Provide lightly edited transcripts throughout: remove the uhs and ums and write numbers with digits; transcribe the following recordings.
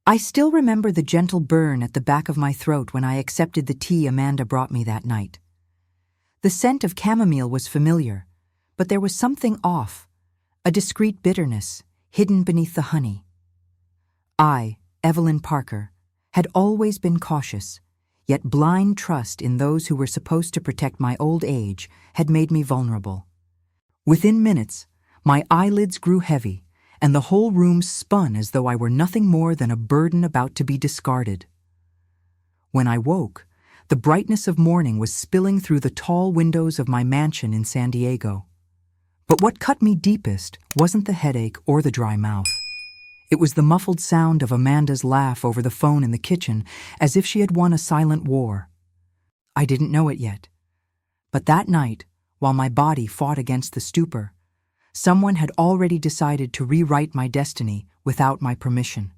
I still remember the gentle burn at the back of my throat when I accepted the tea Amanda brought me that night. The scent of chamomile was familiar, but there was something off, a discreet bitterness hidden beneath the honey. I, Evelyn Parker, had always been cautious, yet blind trust in those who were supposed to protect my old age had made me vulnerable. Within minutes, my eyelids grew heavy, and the whole room spun as though I were nothing more than a burden about to be discarded. When I woke, the brightness of morning was spilling through the tall windows of my mansion in San Diego. But what cut me deepest wasn't the headache or the dry mouth. It was the muffled sound of Amanda's laugh over the phone in the kitchen, as if she had won a silent war. I didn't know it yet. But that night, while my body fought against the stupor, someone had already decided to rewrite my destiny without my permission.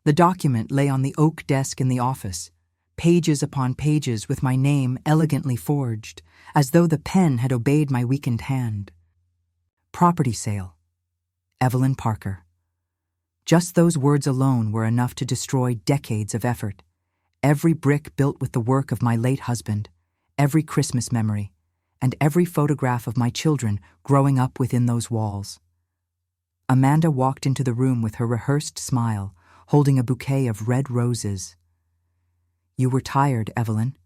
The document lay on the oak desk in the office, pages upon pages with my name elegantly forged, as though the pen had obeyed my weakened hand. Property sale. Evelyn Parker. Just those words alone were enough to destroy decades of effort. Every brick built with the work of my late husband, every Christmas memory, and every photograph of my children growing up within those walls. Amanda walked into the room with her rehearsed smile, holding a bouquet of red roses. "You were tired, Evelyn.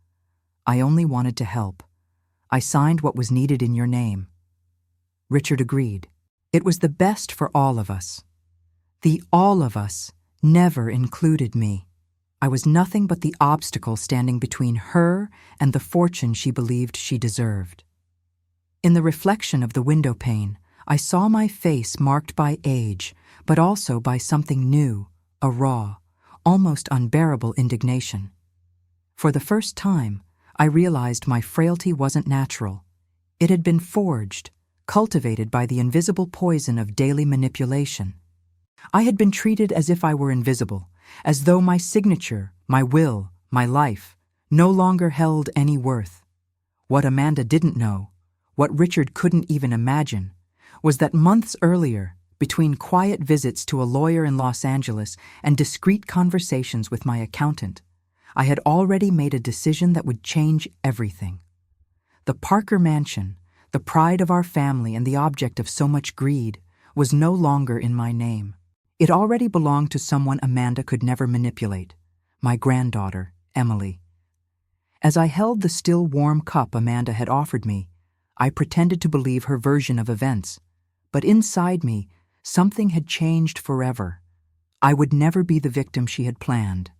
I only wanted to help. I signed what was needed in your name." Richard agreed. It was the best for all of us. The all of us never included me. I was nothing but the obstacle standing between her and the fortune she believed she deserved. In the reflection of the window pane, I saw my face marked by age, but also by something new, a raw, almost unbearable indignation. For the first time, I realized my frailty wasn't natural. It had been forged, cultivated by the invisible poison of daily manipulation. I had been treated as if I were invisible, as though my signature, my will, my life, no longer held any worth. What Amanda didn't know, what Richard couldn't even imagine, was that months earlier, between quiet visits to a lawyer in Los Angeles and discreet conversations with my accountant, I had already made a decision that would change everything. The Parker mansion, the pride of our family and the object of so much greed, was no longer in my name. It already belonged to someone Amanda could never manipulate, my granddaughter, Emily. As I held the still warm cup Amanda had offered me, I pretended to believe her version of events, but inside me, something had changed forever. I would never be the victim she had planned.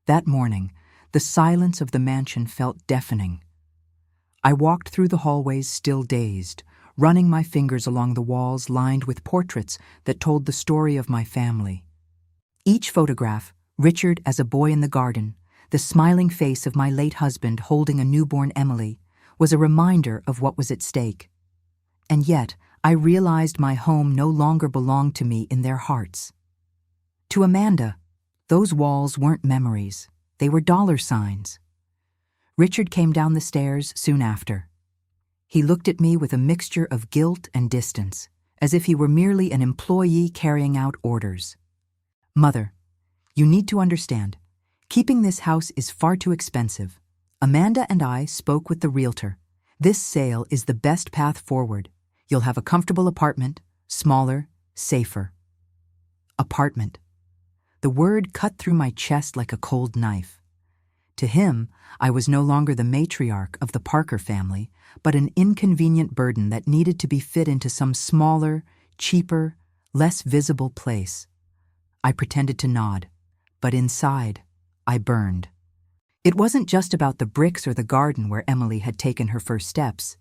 That morning, the silence of the mansion felt deafening. I walked through the hallways still dazed, running my fingers along the walls lined with portraits that told the story of my family. Each photograph, Richard as a boy in the garden, the smiling face of my late husband holding a newborn Emily, was a reminder of what was at stake. And yet, I realized my home no longer belonged to me in their hearts. To Amanda, those walls weren't memories, they were dollar signs. Richard came down the stairs soon after. He looked at me with a mixture of guilt and distance, as if he were merely an employee carrying out orders. "Mother, you need to understand. Keeping this house is far too expensive. Amanda and I spoke with the realtor. This sale is the best path forward. You'll have a comfortable apartment, smaller, safer." Apartment. The word cut through my chest like a cold knife. To him, I was no longer the matriarch of the Parker family, but an inconvenient burden that needed to be fit into some smaller, cheaper, less visible place. I pretended to nod, but inside, I burned. It wasn't just about the bricks or the garden where Emily had taken her first steps.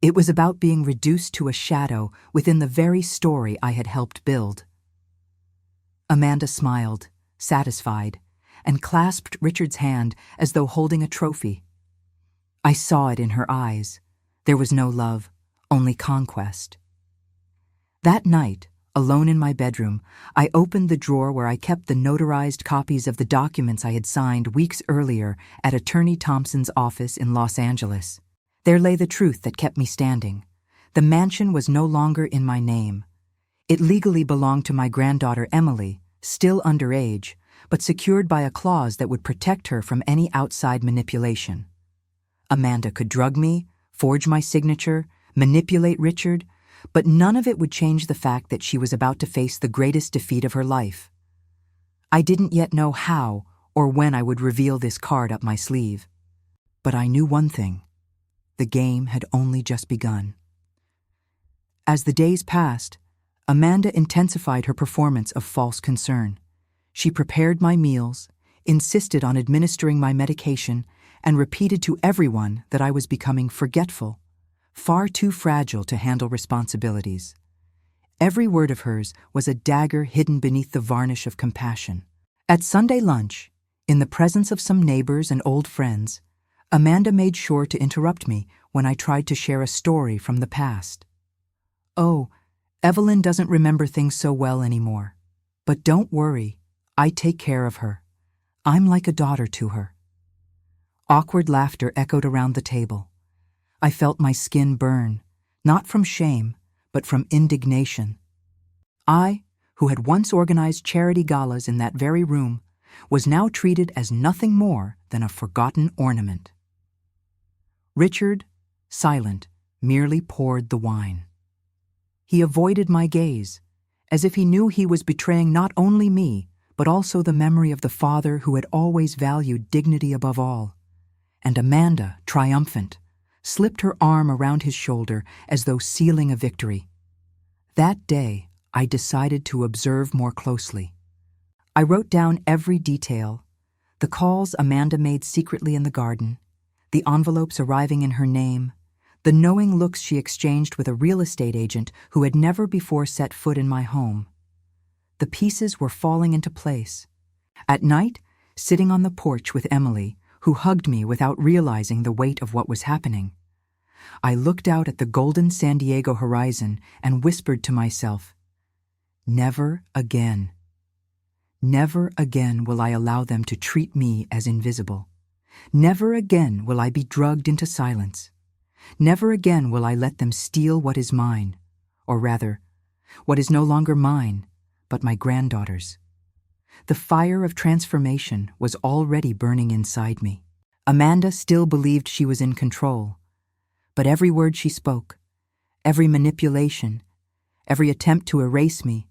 It was about being reduced to a shadow within the very story I had helped build. Amanda smiled, satisfied, and clasped Richard's hand as though holding a trophy. I saw it in her eyes. There was no love, only conquest. That night, alone in my bedroom, I opened the drawer where I kept the notarized copies of the documents I had signed weeks earlier at Attorney Thompson's office in Los Angeles. There lay the truth that kept me standing. The mansion was no longer in my name. It legally belonged to my granddaughter Emily, still underage, but secured by a clause that would protect her from any outside manipulation. Amanda could drug me, forge my signature, manipulate Richard, but none of it would change the fact that she was about to face the greatest defeat of her life. I didn't yet know how or when I would reveal this card up my sleeve. But I knew one thing: the game had only just begun. As the days passed, Amanda intensified her performance of false concern. She prepared my meals, insisted on administering my medication, and repeated to everyone that I was becoming forgetful, far too fragile to handle responsibilities. Every word of hers was a dagger hidden beneath the varnish of compassion. At Sunday lunch, in the presence of some neighbors and old friends, Amanda made sure to interrupt me when I tried to share a story from the past. "Oh, Evelyn doesn't remember things so well anymore. But don't worry, I take care of her. I'm like a daughter to her." Awkward laughter echoed around the table. I felt my skin burn, not from shame, but from indignation. I, who had once organized charity galas in that very room, was now treated as nothing more than a forgotten ornament. Richard, silent, merely poured the wine. He avoided my gaze, as if he knew he was betraying not only me, but also the memory of the father who had always valued dignity above all. And Amanda, triumphant, slipped her arm around his shoulder as though sealing a victory. That day, I decided to observe more closely. I wrote down every detail: the calls Amanda made secretly in the garden, the envelopes arriving in her name, the knowing looks she exchanged with a real estate agent who had never before set foot in my home. The pieces were falling into place. At night, sitting on the porch with Emily, who hugged me without realizing the weight of what was happening, I looked out at the golden San Diego horizon and whispered to myself, "Never again. Never again will I allow them to treat me as invisible. Never again will I be drugged into silence. Never again will I let them steal what is mine, or rather, what is no longer mine, but my granddaughter's." The fire of transformation was already burning inside me. Amanda still believed she was in control, but every word she spoke, every manipulation, every attempt to erase me,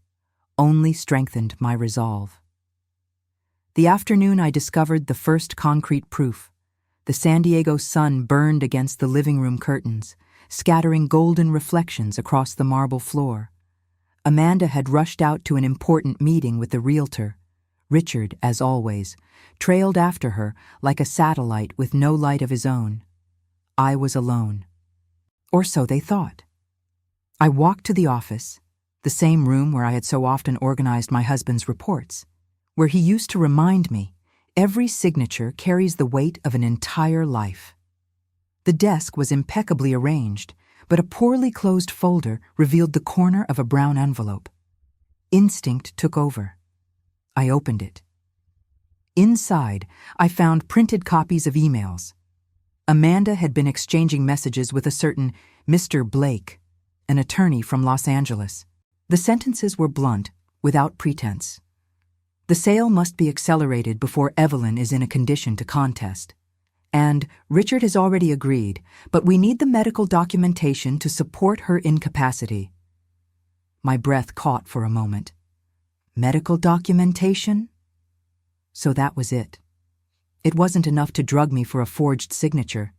only strengthened my resolve. The afternoon I discovered the first concrete proof. The San Diego sun burned against the living room curtains, scattering golden reflections across the marble floor. Amanda had rushed out to an important meeting with the realtor. Richard, as always, trailed after her like a satellite with no light of his own. I was alone. Or so they thought. I walked to the office, the same room where I had so often organized my husband's reports, where he used to remind me every signature carries the weight of an entire life. The desk was impeccably arranged, but a poorly closed folder revealed the corner of a brown envelope. Instinct took over. I opened it. Inside, I found printed copies of emails. Amanda had been exchanging messages with a certain Mr. Blake, an attorney from Los Angeles. The sentences were blunt, without pretense. "The sale must be accelerated before Evelyn is in a condition to contest. And Richard has already agreed, but we need the medical documentation to support her incapacity." My breath caught for a moment. Medical documentation? So that was it. It wasn't enough to drug me for a forged signature.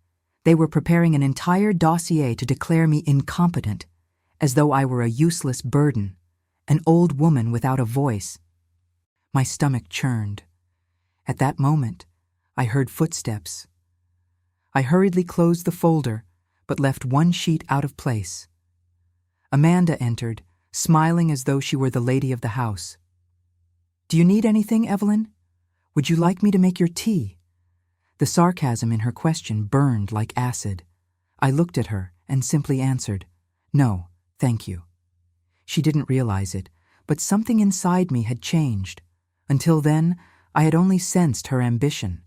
They were preparing an entire dossier to declare me incompetent, as though I were a useless burden, an old woman without a voice. My stomach churned. At that moment, I heard footsteps. I hurriedly closed the folder, but left one sheet out of place. Amanda entered, smiling as though she were the lady of the house. "Do you need anything, Evelyn? Would you like me to make your tea?" The sarcasm in her question burned like acid. I looked at her and simply answered, "No, thank you." She didn't realize it, but something inside me had changed. Until then, I had only sensed her ambition.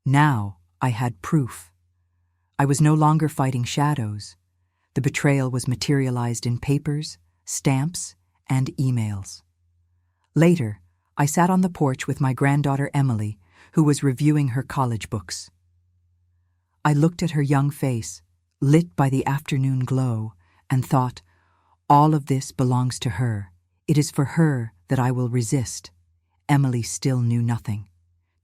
Now I had proof. I was no longer fighting shadows. The betrayal was materialized in papers, stamps, and emails. Later, I sat on the porch with my granddaughter Emily, who was reviewing her college books. I looked at her young face, lit by the afternoon glow, and thought, all of this belongs to her. It is for her that I will resist. Emily still knew nothing.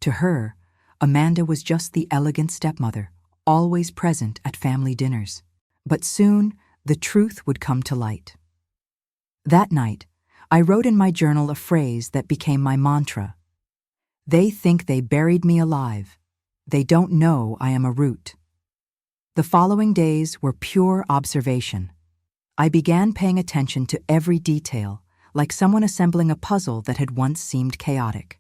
To her, Amanda was just the elegant stepmother, always present at family dinners. But soon, the truth would come to light. That night, I wrote in my journal a phrase that became my mantra. They think they buried me alive. They don't know I am a root. The following days were pure observation. I began paying attention to every detail, like someone assembling a puzzle that had once seemed chaotic.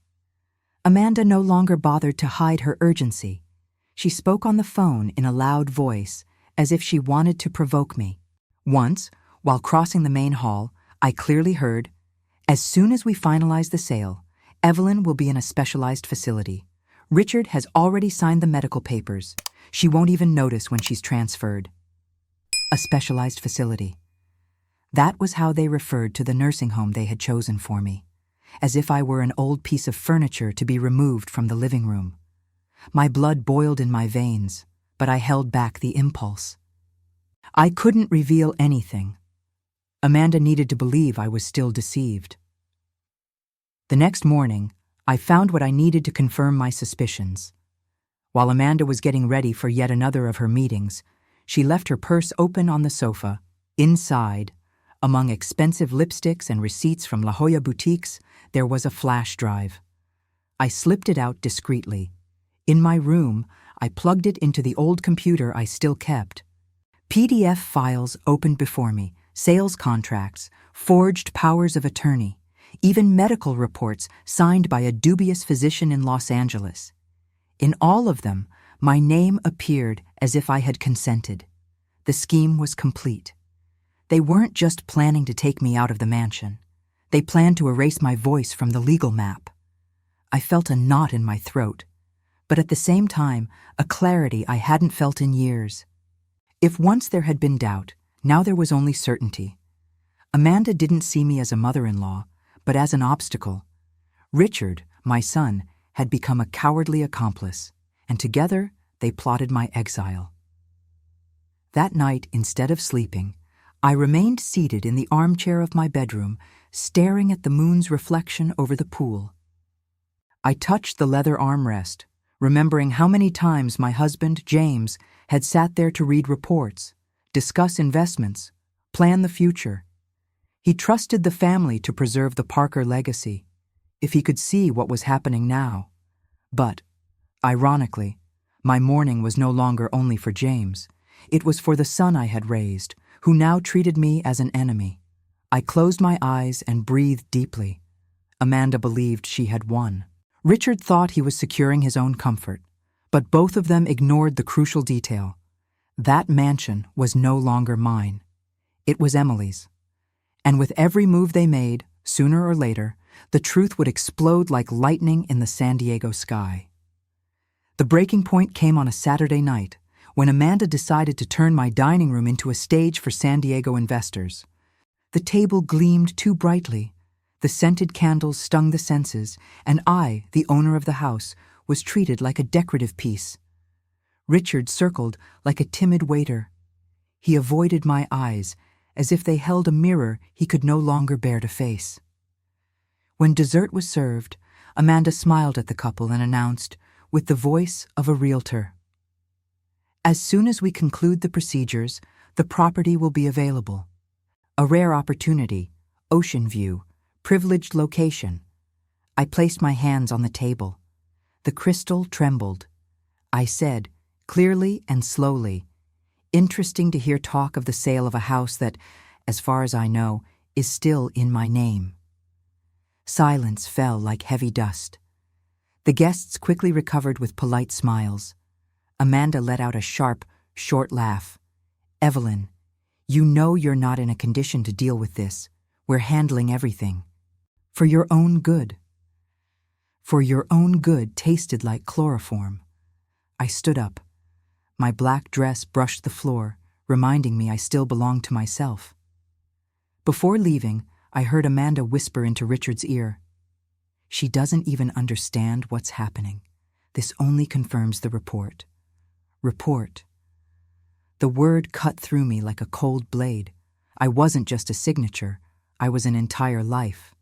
Amanda no longer bothered to hide her urgency. She spoke on the phone in a loud voice, as if she wanted to provoke me. Once, while crossing the main hall, I clearly heard, "As soon as we finalize the sale, Evelyn will be in a specialized facility. Richard has already signed the medical papers. She won't even notice when she's transferred." A specialized facility. That was how they referred to the nursing home they had chosen for me, as if I were an old piece of furniture to be removed from the living room. My blood boiled in my veins, but I held back the impulse. I couldn't reveal anything. Amanda needed to believe I was still deceived. The next morning, I found what I needed to confirm my suspicions. While Amanda was getting ready for yet another of her meetings, she left her purse open on the sofa. Inside, among expensive lipsticks and receipts from La Jolla boutiques, there was a flash drive. I slipped it out discreetly. In my room, I plugged it into the old computer I still kept. PDF files opened before me, sales contracts, forged powers of attorney, even medical reports signed by a dubious physician in Los Angeles. In all of them, my name appeared as if I had consented. The scheme was complete. They weren't just planning to take me out of the mansion. They planned to erase my voice from the legal map. I felt a knot in my throat, but at the same time, a clarity I hadn't felt in years. If once there had been doubt, now there was only certainty. Amanda didn't see me as a mother-in-law, but as an obstacle. Richard, my son, had become a cowardly accomplice, and together they plotted my exile. That night, instead of sleeping, I remained seated in the armchair of my bedroom, staring at the moon's reflection over the pool. I touched the leather armrest, remembering how many times my husband, James, had sat there to read reports, discuss investments, plan the future. He trusted the family to preserve the Parker legacy, if he could see what was happening now. But, ironically, my mourning was no longer only for James. It was for the son I had raised, who now treated me as an enemy. I closed my eyes and breathed deeply. Amanda believed she had won. Richard thought he was securing his own comfort, but both of them ignored the crucial detail. That mansion was no longer mine. It was Emily's. And with every move they made, sooner or later, the truth would explode like lightning in the San Diego sky. The breaking point came on a Saturday night, when Amanda decided to turn my dining room into a stage for San Diego investors. The table gleamed too brightly, the scented candles stung the senses, and I, the owner of the house, was treated like a decorative piece. Richard circled like a timid waiter. He avoided my eyes, as if they held a mirror he could no longer bear to face. When dessert was served, Amanda smiled at the couple and announced, with the voice of a realtor, "As soon as we conclude the procedures, the property will be available. A rare opportunity, ocean view, privileged location." I placed my hands on the table. The crystal trembled. I said, clearly and slowly, "Interesting to hear talk of the sale of a house that, as far as I know, is still in my name." Silence fell like heavy dust. The guests quickly recovered with polite smiles. Amanda let out a sharp, short laugh. "Evelyn, you know you're not in a condition to deal with this. We're handling everything. For your own good." "For your own good" tasted like chloroform. I stood up. My black dress brushed the floor, reminding me I still belonged to myself. Before leaving, I heard Amanda whisper into Richard's ear, She doesn't even understand what's happening. This only confirms the report. Report. The word cut through me like a cold blade. I wasn't just a signature. I was an entire life.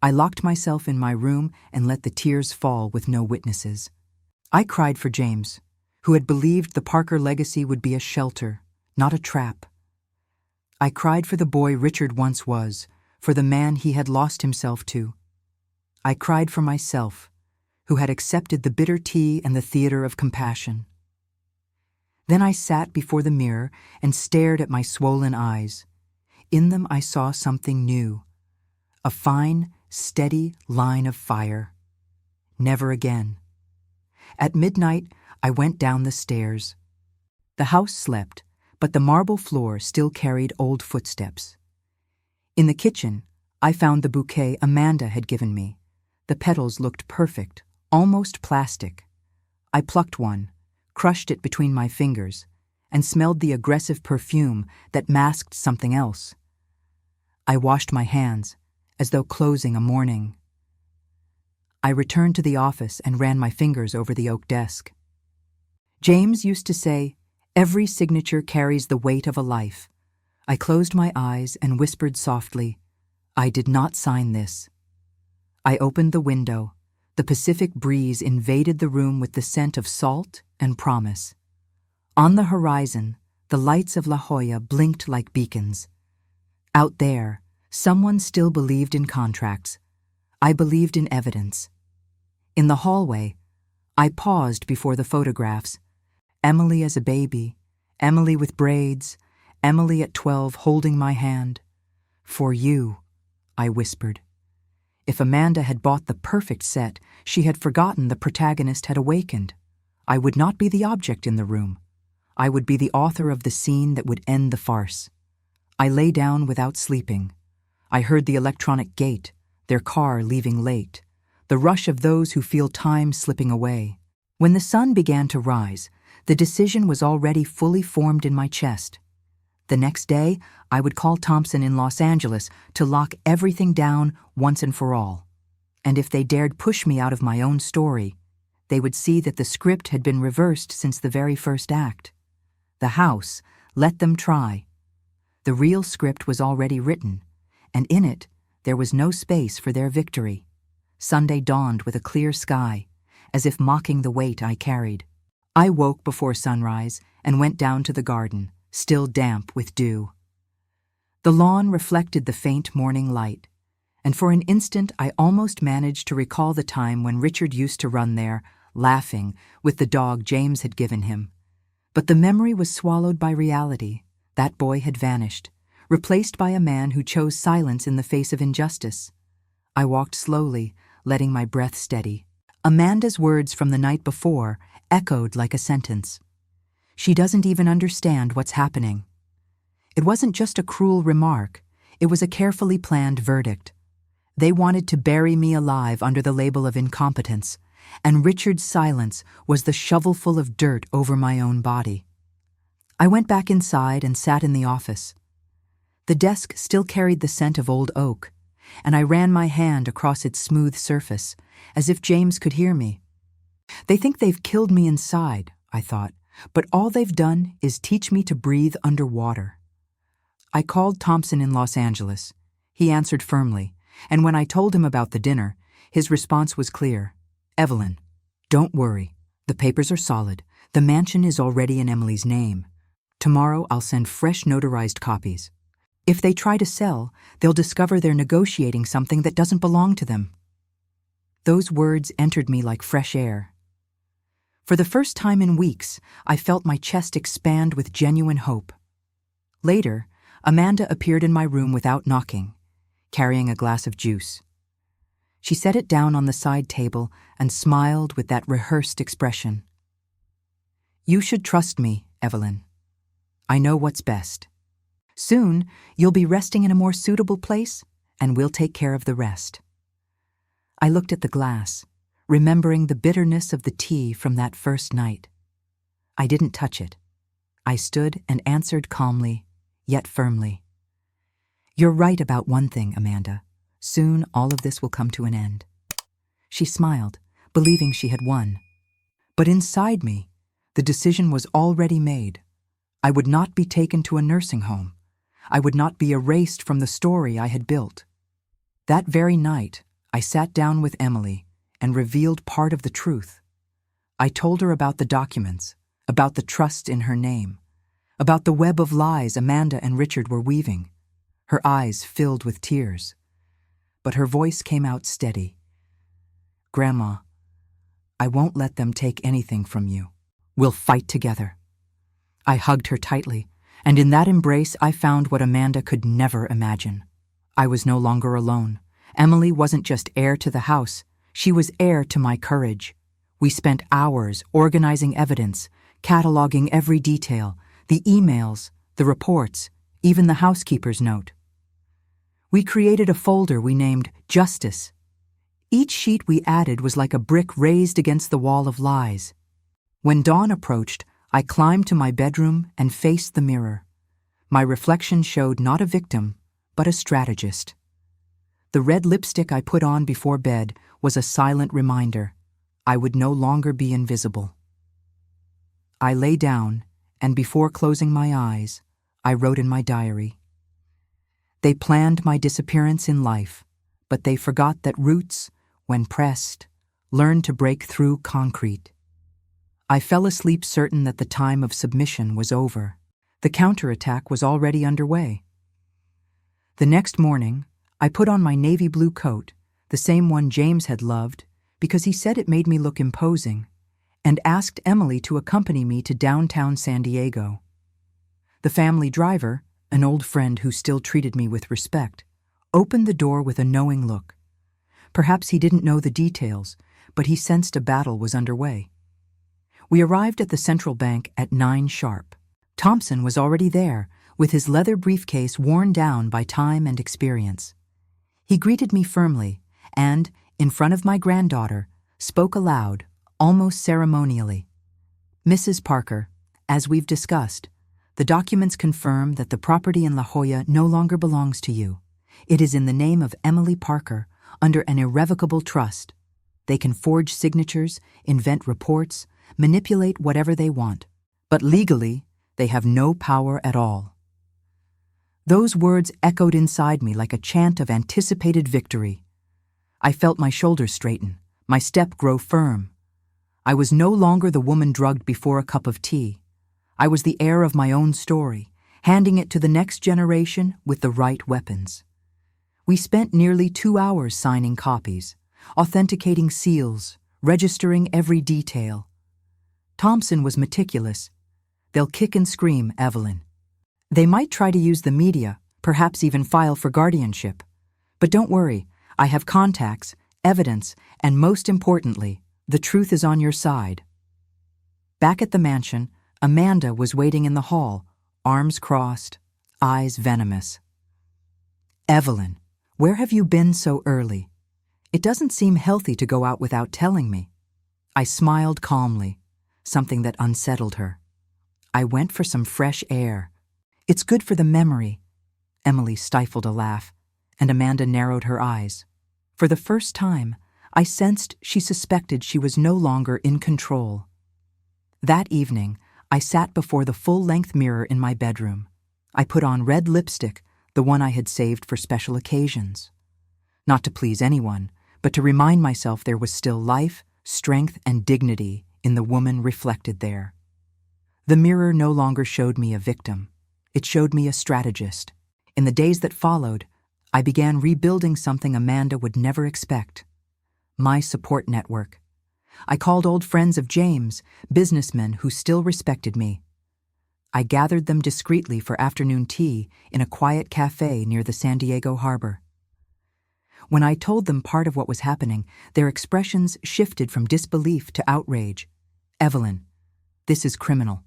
I locked myself in my room and let the tears fall with no witnesses. I cried for James, who had believed the Parker legacy would be a shelter, not a trap. I cried for the boy Richard once was, for the man he had lost himself to. I cried for myself, who had accepted the bitter tea and the theater of compassion. Then I sat before the mirror and stared at my swollen eyes. In them I saw something new, a fine, steady line of fire. Never again. At midnight, I went down the stairs. The house slept, but the marble floor still carried old footsteps. In the kitchen, I found the bouquet Amanda had given me. The petals looked perfect, almost plastic. I plucked one, crushed it between my fingers, and smelled the aggressive perfume that masked something else. I washed my hands, as though closing a mourning. I returned to the office and ran my fingers over the oak desk. James used to say, "Every signature carries the weight of a life." I closed my eyes and whispered softly, "I did not sign this." I opened the window. The Pacific breeze invaded the room with the scent of salt and promise. On the horizon, the lights of La Jolla blinked like beacons. Out there, someone still believed in contracts. I believed in evidence. In the hallway, I paused before the photographs. Emily as a baby, Emily with braids, Emily at 12 holding my hand. "For you," I whispered. If Amanda had bought the perfect set, she had forgotten the protagonist had awakened. I would not be the object in the room. I would be the author of the scene that would end the farce. I lay down without sleeping. I heard the electronic gate, their car leaving late, the rush of those who feel time slipping away. When the sun began to rise, the decision was already fully formed in my chest. The next day, I would call Thompson in Los Angeles to lock everything down once and for all. And if they dared push me out of my own story, they would see that the script had been reversed since the very first act. The house, let them try. The real script was already written, and in it, there was no space for their victory. Sunday dawned with a clear sky, as if mocking the weight I carried. I woke before sunrise and went down to the garden, still damp with dew. The lawn reflected the faint morning light, and for an instant I almost managed to recall the time when Richard used to run there, laughing, with the dog James had given him. But the memory was swallowed by reality. That boy had vanished, replaced by a man who chose silence in the face of injustice. I walked slowly, letting my breath steady. Amanda's words from the night before echoed like a sentence. She doesn't even understand what's happening. It wasn't just a cruel remark. It was a carefully planned verdict. They wanted to bury me alive under the label of incompetence, and Richard's silence was the shovelful of dirt over my own body. I went back inside and sat in the office. The desk still carried the scent of old oak, and I ran my hand across its smooth surface, as if James could hear me. They think they've killed me inside, I thought, but all they've done is teach me to breathe underwater. I called Thompson in Los Angeles. He answered firmly, and when I told him about the dinner, his response was clear. "Evelyn, don't worry. The papers are solid. The mansion is already in Emily's name. Tomorrow I'll send fresh notarized copies. If they try to sell, they'll discover they're negotiating something that doesn't belong to them." Those words entered me like fresh air. For the first time in weeks, I felt my chest expand with genuine hope. Later, Amanda appeared in my room without knocking, carrying a glass of juice. She set it down on the side table and smiled with that rehearsed expression. "You should trust me, Evelyn. I know what's best. Soon, you'll be resting in a more suitable place, and we'll take care of the rest." I looked at the glass, remembering the bitterness of the tea from that first night. I didn't touch it. I stood and answered calmly, yet firmly. "You're right about one thing, Amanda. Soon all of this will come to an end." She smiled, believing she had won. But inside me, the decision was already made. I would not be taken to a nursing home. I would not be erased from the story I had built. That very night, I sat down with Emily and revealed part of the truth. I told her about the documents, about the trust in her name, about the web of lies Amanda and Richard were weaving. Her eyes filled with tears, but her voice came out steady. "Grandma, I won't let them take anything from you. We'll fight together." I hugged her tightly, and in that embrace I found what Amanda could never imagine. I was no longer alone. Emily wasn't just heir to the house, she was heir to my courage. We spent hours organizing evidence, cataloging every detail, the emails, the reports, even the housekeeper's note. We created a folder we named Justice. Each sheet we added was like a brick raised against the wall of lies. When dawn approached, I climbed to my bedroom and faced the mirror. My reflection showed not a victim, but a strategist. The red lipstick I put on before bed was a silent reminder. I would no longer be invisible. I lay down, and before closing my eyes, I wrote in my diary. They planned my disappearance in life, but they forgot that roots, when pressed, learn to break through concrete. I fell asleep certain that the time of submission was over. The counterattack was already underway. The next morning, I put on my navy blue coat, the same one James had loved, because he said it made me look imposing, and asked Emily to accompany me to downtown San Diego. The family driver, an old friend who still treated me with respect, opened the door with a knowing look. Perhaps he didn't know the details, but he sensed a battle was underway. We arrived at the Central Bank at 9 sharp. Thompson was already there, with his leather briefcase worn down by time and experience. He greeted me firmly and, in front of my granddaughter, spoke aloud, almost ceremonially. "Mrs. Parker, as we've discussed, the documents confirm that the property in La Jolla no longer belongs to you. It is in the name of Emily Parker, under an irrevocable trust. They can forge signatures, invent reports, manipulate whatever they want, but legally, they have no power at all." Those words echoed inside me like a chant of anticipated victory. I felt my shoulders straighten, my step grow firm. I was no longer the woman drugged before a cup of tea. I was the heir of my own story, handing it to the next generation with the right weapons. We spent nearly 2 hours signing copies, authenticating seals, registering every detail. Thompson was meticulous. "They'll kick and scream, Evelyn. They might try to use the media, perhaps even file for guardianship. But don't worry, I have contacts, evidence, and most importantly, the truth is on your side." Back at the mansion, Amanda was waiting in the hall, arms crossed, eyes venomous. "Evelyn, where have you been so early? It doesn't seem healthy to go out without telling me." I smiled calmly, something that unsettled her. "I went for some fresh air. It's good for the memory." Emily stifled a laugh, and Amanda narrowed her eyes. For the first time, I sensed she suspected she was no longer in control. That evening, I sat before the full-length mirror in my bedroom. I put on red lipstick, the one I had saved for special occasions. Not to please anyone, but to remind myself there was still life, strength, and dignity in the woman reflected there. The mirror no longer showed me a victim. It showed me a strategist. In the days that followed, I began rebuilding something Amanda would never expect. My support network. I called old friends of James, businessmen who still respected me. I gathered them discreetly for afternoon tea in a quiet cafe near the San Diego harbor. When I told them part of what was happening, their expressions shifted from disbelief to outrage. "Evelyn, this is criminal.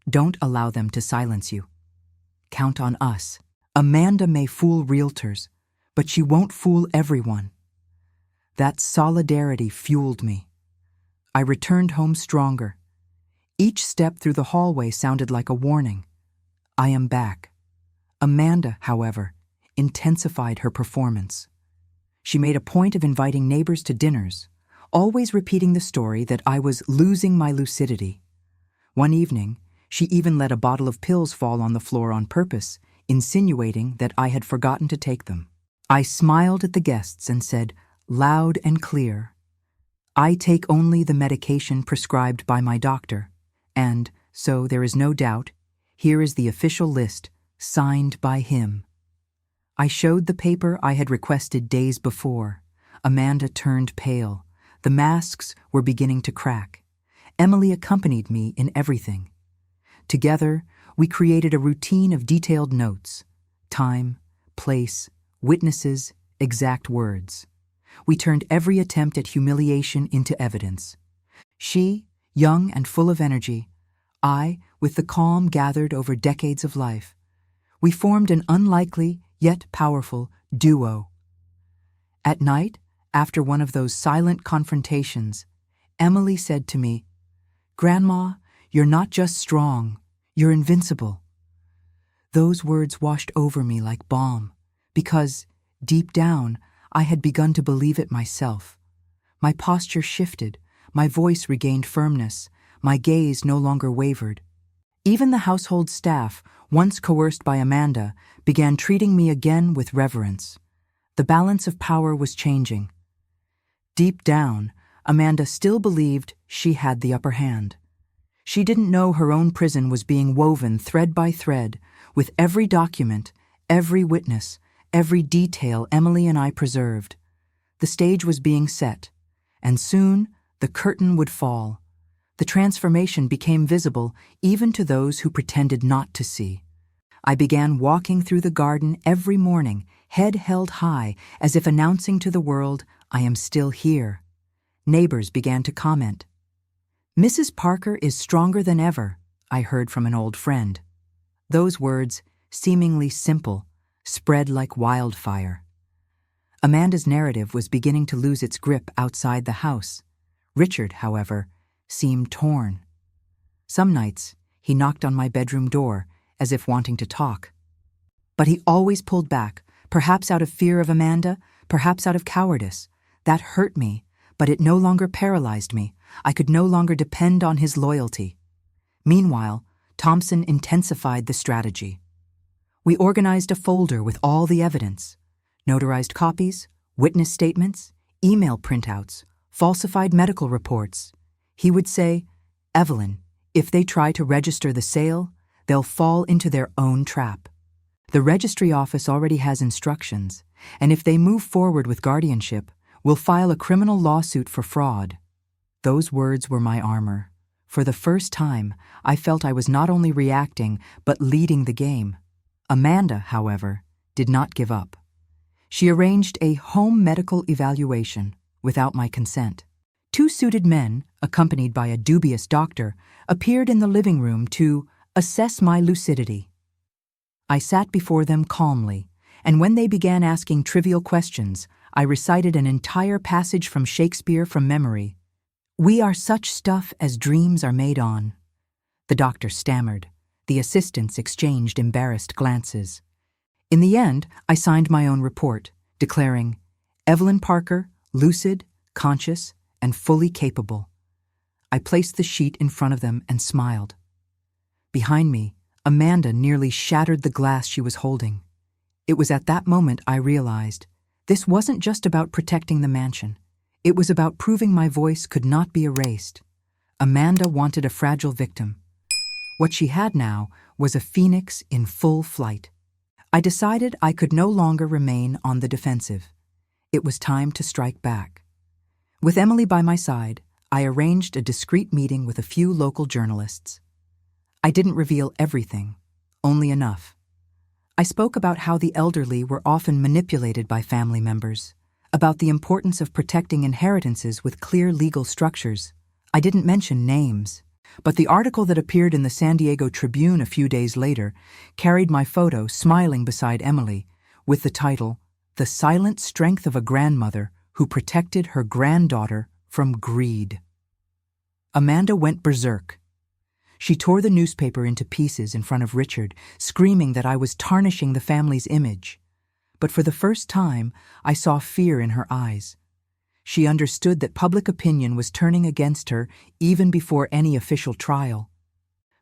Don't allow them to silence you. Count on us. Amanda may fool realtors, but she won't fool everyone." That solidarity fueled me. I returned home stronger. Each step through the hallway sounded like a warning. I am back. Amanda, however, intensified her performance. She made a point of inviting neighbors to dinners, always repeating the story that I was losing my lucidity. One evening, she even let a bottle of pills fall on the floor on purpose, insinuating that I had forgotten to take them. I smiled at the guests and said, loud and clear, I take only the medication prescribed by my doctor, and, so there is no doubt, here is the official list, signed by him. I showed the paper I had requested days before. Amanda turned pale. The masks were beginning to crack. Emily accompanied me in everything. Together, we created a routine of detailed notes: time, place, witnesses, exact words. We turned every attempt at humiliation into evidence. She, young and full of energy, I, with the calm gathered over decades of life. We formed an unlikely, yet powerful, duo. At night, after one of those silent confrontations, Emily said to me, "Grandma, you're not just strong, you're invincible." Those words washed over me like balm, because, deep down, I had begun to believe it myself. My posture shifted, my voice regained firmness, my gaze no longer wavered. Even the household staff, once coerced by Amanda, began treating me again with reverence. The balance of power was changing. Deep down, Amanda still believed she had the upper hand. She didn't know her own prison was being woven thread by thread, with every document, every witness, every detail Emily and I preserved. The stage was being set, and soon the curtain would fall. The transformation became visible even to those who pretended not to see. I began walking through the garden every morning, head held high, as if announcing to the world, I am still here. Neighbors began to comment. "Mrs. Parker is stronger than ever," I heard from an old friend. Those words, seemingly simple, spread like wildfire. Amanda's narrative was beginning to lose its grip outside the house. Richard, however, seemed torn. Some nights, he knocked on my bedroom door, as if wanting to talk. But he always pulled back, perhaps out of fear of Amanda, perhaps out of cowardice. That hurt me, but it no longer paralyzed me. I could no longer depend on his loyalty. Meanwhile, Thompson intensified the strategy. We organized a folder with all the evidence: notarized copies, witness statements, email printouts, falsified medical reports. He would say, "Evelyn, if they try to register the sale, they'll fall into their own trap. The registry office already has instructions, and if they move forward with guardianship, we'll file a criminal lawsuit for fraud." Those words were my armor. For the first time, I felt I was not only reacting, but leading the game. Amanda, however, did not give up. She arranged a home medical evaluation without my consent. 2 suited men, accompanied by a dubious doctor, appeared in the living room to assess my lucidity. I sat before them calmly, and when they began asking trivial questions, I recited an entire passage from Shakespeare from memory. "We are such stuff as dreams are made on." The doctor stammered. The assistants exchanged embarrassed glances. In the end, I signed my own report, declaring, "Evelyn Parker, lucid, conscious, and fully capable." I placed the sheet in front of them and smiled. Behind me, Amanda nearly shattered the glass she was holding. It was at that moment I realized this wasn't just about protecting the mansion. It was about proving my voice could not be erased. Amanda wanted a fragile victim. What she had now was a phoenix in full flight. I decided I could no longer remain on the defensive. It was time to strike back. With Emily by my side, I arranged a discreet meeting with a few local journalists. I didn't reveal everything, only enough. I spoke about how the elderly were often manipulated by family members, about the importance of protecting inheritances with clear legal structures. I didn't mention names, but the article that appeared in the San Diego Tribune a few days later carried my photo smiling beside Emily with the title, "The Silent Strength of a Grandmother Who Protected Her Granddaughter from Greed." Amanda went berserk. She tore the newspaper into pieces in front of Richard, screaming that I was tarnishing the family's image. But for the first time, I saw fear in her eyes. She understood that public opinion was turning against her even before any official trial.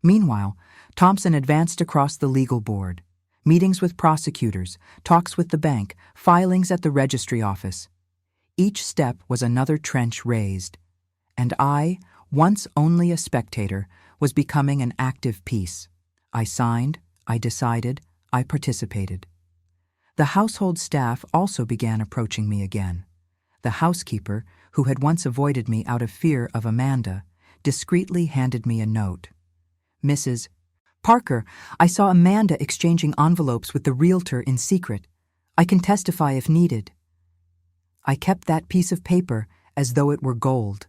Meanwhile, Thompson advanced across the legal board. Meetings with prosecutors, talks with the bank, filings at the registry office. Each step was another trench raised. And I, once only a spectator, was becoming an active piece. I signed, I decided, I participated. The household staff also began approaching me again. The housekeeper, who had once avoided me out of fear of Amanda, discreetly handed me a note. Mrs. Parker, I saw Amanda exchanging envelopes with the realtor in secret. I can testify if needed. I kept that piece of paper as though it were gold.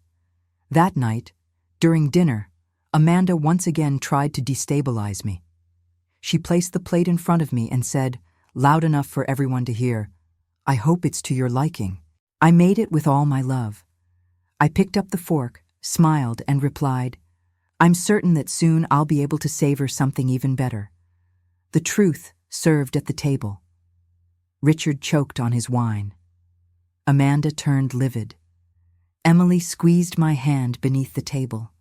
That night, during dinner, Amanda once again tried to destabilize me. She placed the plate in front of me and said, loud enough for everyone to hear, "I hope it's to your liking." I made it with all my love. I picked up the fork, smiled, and replied, "I'm certain that soon I'll be able to savor something even better." The truth served at the table. Richard choked on his wine. Amanda turned livid. Emily squeezed my hand beneath the table.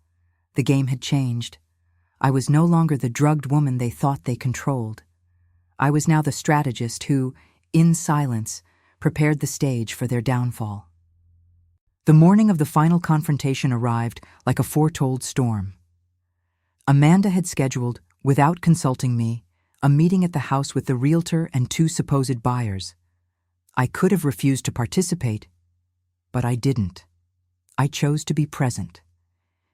The game had changed. I was no longer the drugged woman they thought they controlled. I was now the strategist who, in silence, prepared the stage for their downfall. The morning of the final confrontation arrived like a foretold storm. Amanda had scheduled, without consulting me, a meeting at the house with the realtor and 2 supposed buyers. I could have refused to participate, but I didn't. I chose to be present.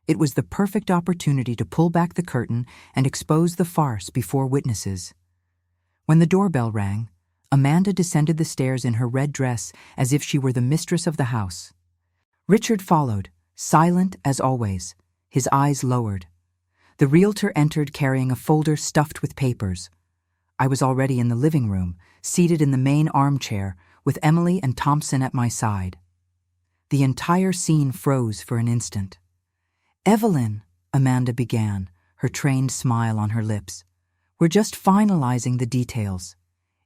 It was the perfect opportunity to pull back the curtain and expose the farce before witnesses. When the doorbell rang, Amanda descended the stairs in her red dress as if she were the mistress of the house. Richard followed, silent as always, his eyes lowered. The realtor entered carrying a folder stuffed with papers. I was already in the living room, seated in the main armchair, with Emily and Thompson at my side. The entire scene froze for an instant. "Evelyn," Amanda began, her trained smile on her lips, "we're just finalizing the details.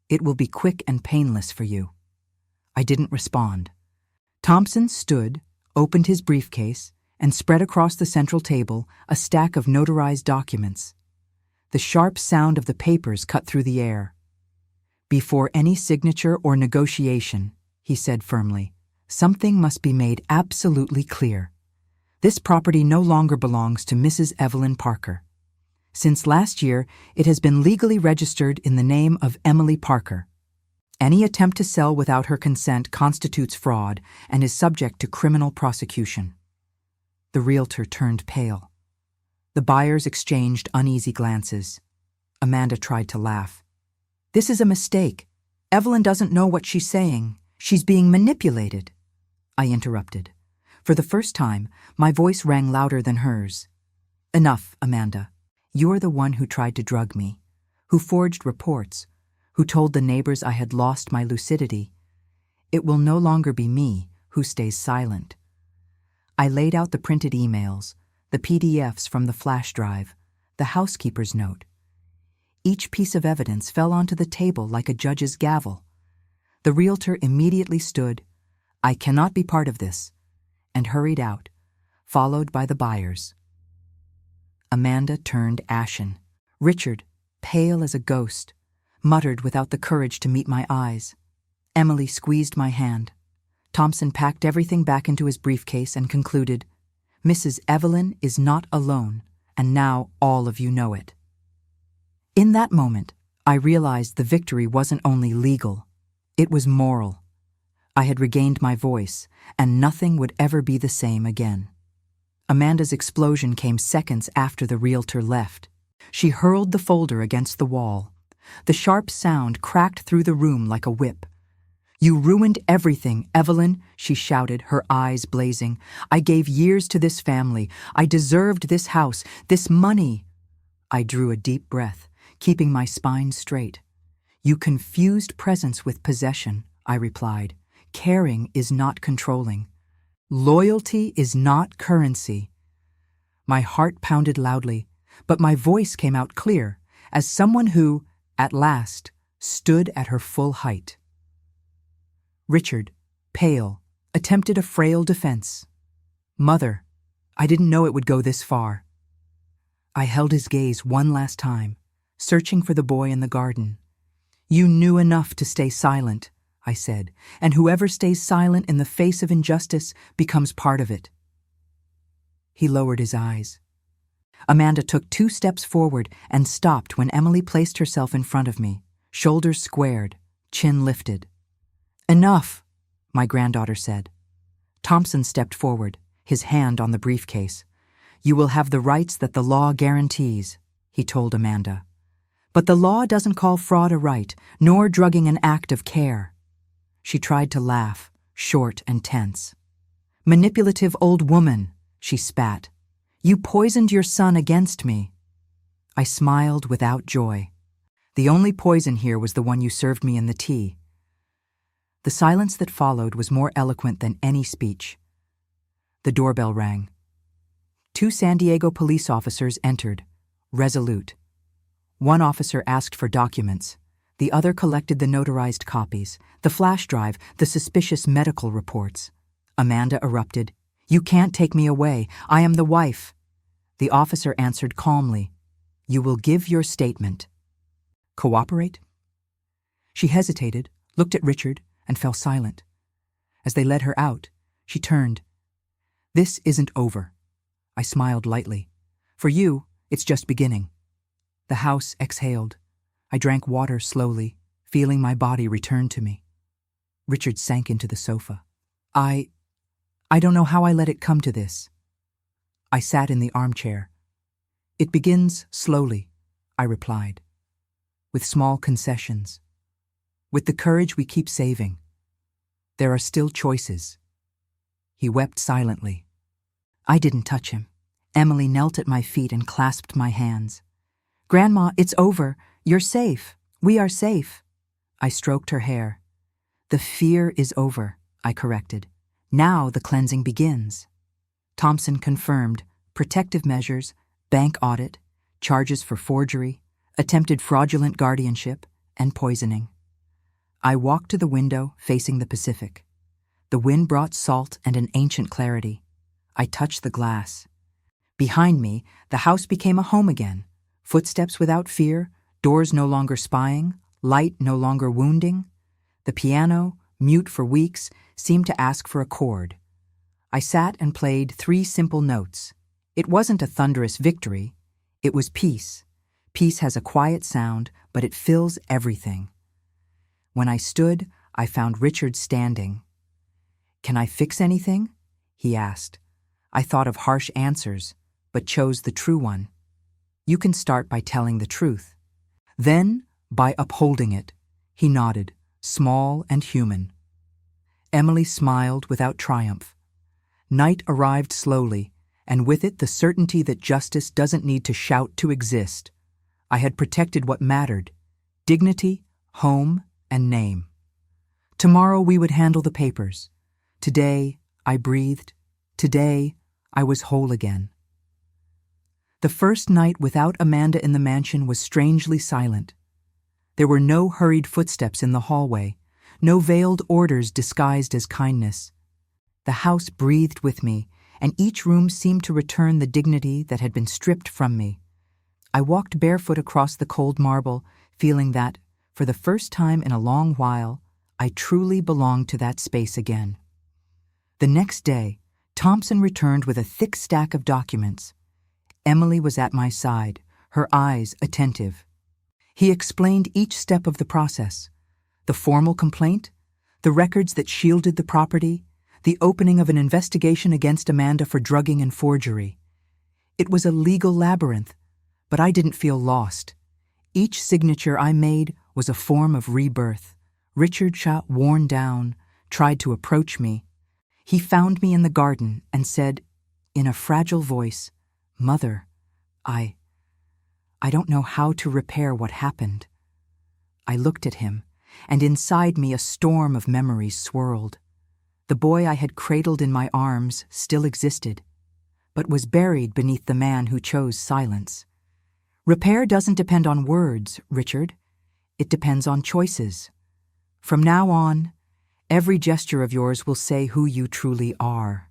It will be quick and painless for you." I didn't respond. Thompson stood, opened his briefcase, and spread across the central table a stack of notarized documents. The sharp sound of the papers cut through the air. "Before any signature or negotiation," he said firmly, "something must be made absolutely clear. This property no longer belongs to Mrs. Evelyn Parker. Since last year, it has been legally registered in the name of Emily Parker. Any attempt to sell without her consent constitutes fraud and is subject to criminal prosecution." The realtor turned pale. The buyers exchanged uneasy glances. Amanda tried to laugh. "This is a mistake. Evelyn doesn't know what she's saying. She's being manipulated." I interrupted. For the first time, my voice rang louder than hers. "Enough, Amanda. You're the one who tried to drug me, who forged reports, who told the neighbors I had lost my lucidity. It will no longer be me who stays silent." I laid out the printed emails, the PDFs from the flash drive, the housekeeper's note. Each piece of evidence fell onto the table like a judge's gavel. The realtor immediately stood, "I cannot be part of this," and hurried out, followed by the buyers. Amanda turned ashen. Richard, pale as a ghost, muttered without the courage to meet my eyes. Emily squeezed my hand. Thompson packed everything back into his briefcase and concluded, "Mrs. Evelyn is not alone, and now all of you know it." In that moment, I realized the victory wasn't only legal, it was moral. I had regained my voice, and nothing would ever be the same again. Amanda's explosion came seconds after the realtor left. She hurled the folder against the wall. The sharp sound cracked through the room like a whip. "You ruined everything, Evelyn," she shouted, her eyes blazing. "I gave years to this family. I deserved this house, this money." I drew a deep breath, keeping my spine straight. "You confused presence with possession," I replied. "Caring is not controlling. Loyalty is not currency." My heart pounded loudly, but my voice came out clear, as someone who, at last, stood at her full height. Richard, pale, attempted a frail defense. "Mother, I didn't know it would go this far." I held his gaze one last time, searching for the boy in the garden. "You knew enough to stay silent," I said, "and whoever stays silent in the face of injustice becomes part of it." He lowered his eyes. Amanda took 2 steps forward and stopped when Emily placed herself in front of me, shoulders squared, chin lifted. "Enough," my granddaughter said. Thompson stepped forward, his hand on the briefcase. "You will have the rights that the law guarantees," he told Amanda. "But the law doesn't call fraud a right, nor drugging an act of care." She tried to laugh, short and tense. "Manipulative old woman," she spat. "You poisoned your son against me." I smiled without joy. The only poison here was the one you served me in the tea. The silence that followed was more eloquent than any speech. The doorbell rang. 2 San Diego police officers entered, resolute. One officer asked for documents. The other collected the notarized copies, the flash drive, the suspicious medical reports. Amanda erupted. "You can't take me away. I am the wife." The officer answered calmly. "You will give your statement." "Cooperate?" She hesitated, looked at Richard, and fell silent. As they led her out, she turned. "This isn't over." I smiled lightly. "For you, it's just beginning." The house exhaled. I drank water slowly, feeling my body return to me. Richard sank into the sofa. I don't know how I let it come to this." I sat in the armchair. "It begins slowly," I replied, "with small concessions, with the courage we keep saving. There are still choices." He wept silently. I didn't touch him. Emily knelt at my feet and clasped my hands. "Grandma, it's over. You're safe. We are safe." I stroked her hair. "The fear is over," I corrected. "Now the cleansing begins." Thompson confirmed protective measures, bank audit, charges for forgery, attempted fraudulent guardianship, and poisoning. I walked to the window facing the Pacific. The wind brought salt and an ancient clarity. I touched the glass. Behind me, the house became a home again. Footsteps without fear, doors no longer spying, light no longer wounding. The piano, mute for weeks, seemed to ask for a chord. I sat and played 3 simple notes. It wasn't a thunderous victory. It was peace. Peace has a quiet sound, but it fills everything. When I stood, I found Richard standing. "Can I fix anything?" he asked. I thought of harsh answers, but chose the true one. "You can start by telling the truth. Then, by upholding it." He nodded, small and human. Emily smiled without triumph. Night arrived slowly, and with it the certainty that justice doesn't need to shout to exist. I had protected what mattered: dignity, home, and name. Tomorrow we would handle the papers. Today, I breathed. Today, I was whole again. The first night without Amanda in the mansion was strangely silent. There were no hurried footsteps in the hallway, no veiled orders disguised as kindness. The house breathed with me, and each room seemed to return the dignity that had been stripped from me. I walked barefoot across the cold marble, feeling that, for the first time in a long while, I truly belonged to that space again. The next day, Thompson returned with a thick stack of documents. Emily was at my side, her eyes attentive. He explained each step of the process: the formal complaint, the records that shielded the property, the opening of an investigation against Amanda for drugging and forgery. It was a legal labyrinth, but I didn't feel lost. Each signature I made was a form of rebirth. Richard shot worn down, tried to approach me. He found me in the garden and said, in a fragile voice, "Mother, I don't know how to repair what happened." I looked at him, and inside me a storm of memories swirled. The boy I had cradled in my arms still existed, but was buried beneath the man who chose silence. Repair doesn't depend on words, Richard. It depends on choices. From now on, Every gesture of yours will say who you truly are."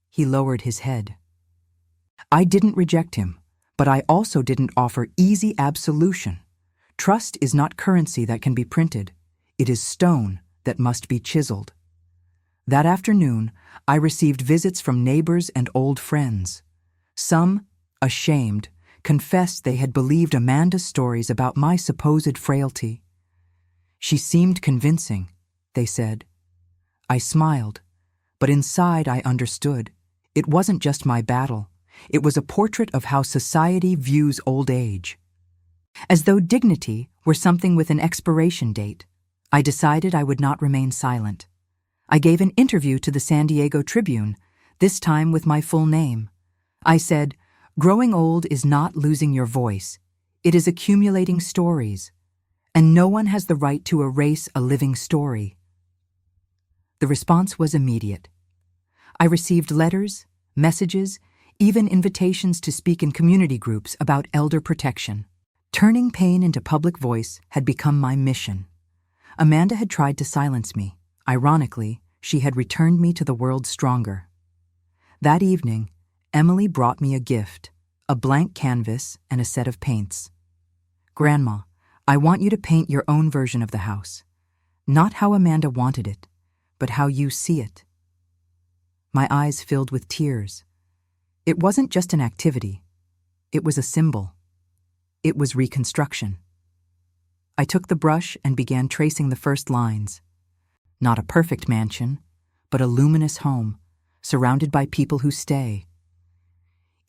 He lowered his head. I didn't reject him, but I also didn't offer easy absolution. Trust is not currency that can be printed. It is stone that must be chiseled. That afternoon, I received visits from neighbors and old friends. Some, ashamed, confessed they had believed Amanda's stories about my supposed frailty. "She seemed convincing," they said. I smiled, but inside I understood. It wasn't just my battle. It was a portrait of how society views old age. As though dignity were something with an expiration date, I decided I would not remain silent. I gave an interview to the San Diego Tribune, this time with my full name. I said, "Growing old is not losing your voice. It is accumulating stories, and no one has the right to erase a living story." The response was immediate. I received letters, messages, even invitations to speak in community groups about elder protection. Turning pain into public voice had become my mission. Amanda had tried to silence me. Ironically, she had returned me to the world stronger. That evening, Emily brought me a gift, a blank canvas and a set of paints. "Grandma, I want you to paint your own version of the house. Not how Amanda wanted it, but how you see it." My eyes filled with tears. It wasn't just an activity. It was a symbol. It was reconstruction. I took the brush and began tracing the first lines. Not a perfect mansion, but a luminous home, surrounded by people who stay.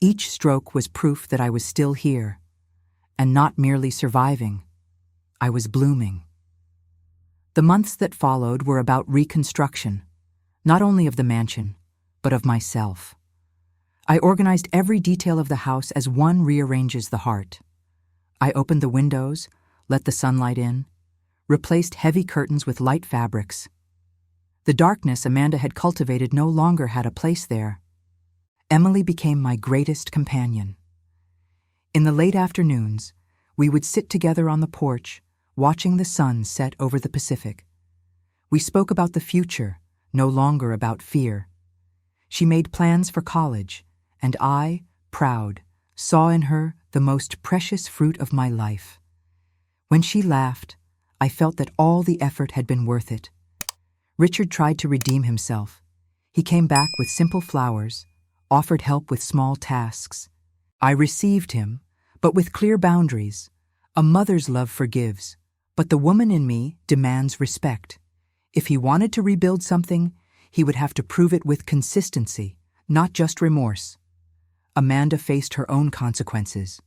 Each stroke was proof that I was still here, and not merely surviving. I was blooming. The months that followed were about reconstruction, not only of the mansion, but of myself. I organized every detail of the house as one rearranges the heart. I opened the windows, let the sunlight in, replaced heavy curtains with light fabrics. The darkness Amanda had cultivated no longer had a place there. Emily became my greatest companion. In the late afternoons, we would sit together on the porch, watching the sun set over the Pacific. We spoke about the future, no longer about fear. She made plans for college, and I, proud, saw in her the most precious fruit of my life. When she laughed, I felt that all the effort had been worth it. Richard tried to redeem himself. He came back with simple flowers, offered help with small tasks. I received him, but with clear boundaries. A mother's love forgives, but the woman in me demands respect. If he wanted to rebuild something, he would have to prove it with consistency, not just remorse. Amanda faced her own consequences.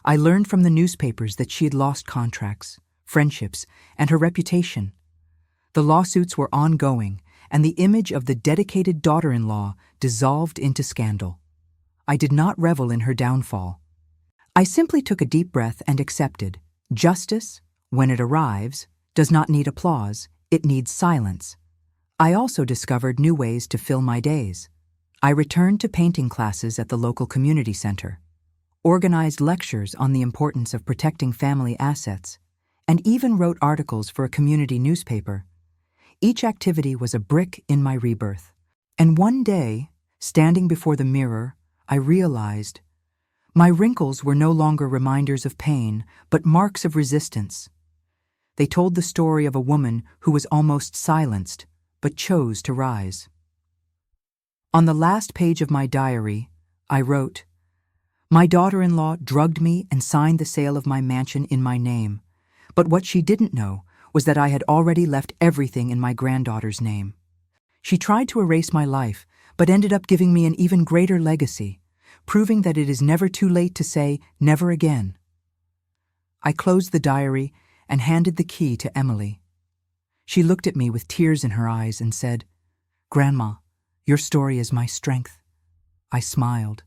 I learned from the newspapers that she had lost contracts, friendships, and her reputation. The lawsuits were ongoing, and the image of the dedicated daughter-in-law dissolved into scandal. I did not revel in her downfall. I simply took a deep breath and accepted. Justice, when it arrives, does not need applause, it needs silence. I also discovered new ways to fill my days. I returned to painting classes at the local community center, organized lectures on the importance of protecting family assets, and even wrote articles for a community newspaper. Each activity was a brick in my rebirth. And one day, standing before the mirror, I realized my wrinkles were no longer reminders of pain, but marks of resistance. They told the story of a woman who was almost silenced, but chose to rise. On the last page of my diary, I wrote, "My daughter-in-law drugged me and signed the sale of my mansion in my name, but what she didn't know was that I had already left everything in my granddaughter's name. She tried to erase my life, but ended up giving me an even greater legacy, proving that it is never too late to say never again." I closed the diary and handed the key to Emily. She looked at me with tears in her eyes and said, "Grandma, your story is my strength." I smiled.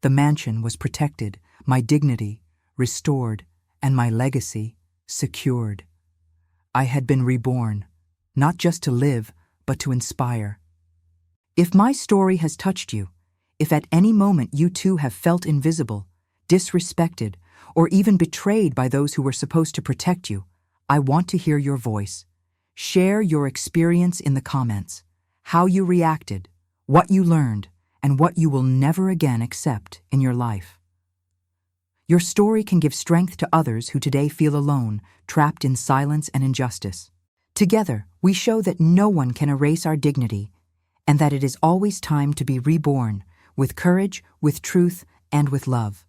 The mansion was protected, my dignity restored, and my legacy secured. I had been reborn, not just to live, but to inspire. If my story has touched you, if at any moment you too have felt invisible, disrespected, or even betrayed by those who were supposed to protect you, I want to hear your voice. Share your experience in the comments, how you reacted, what you learned, and what you will never again accept in your life. Your story can give strength to others who today feel alone, trapped in silence and injustice. Together, we show that no one can erase our dignity, and that it is always time to be reborn, with courage, with truth, and with love.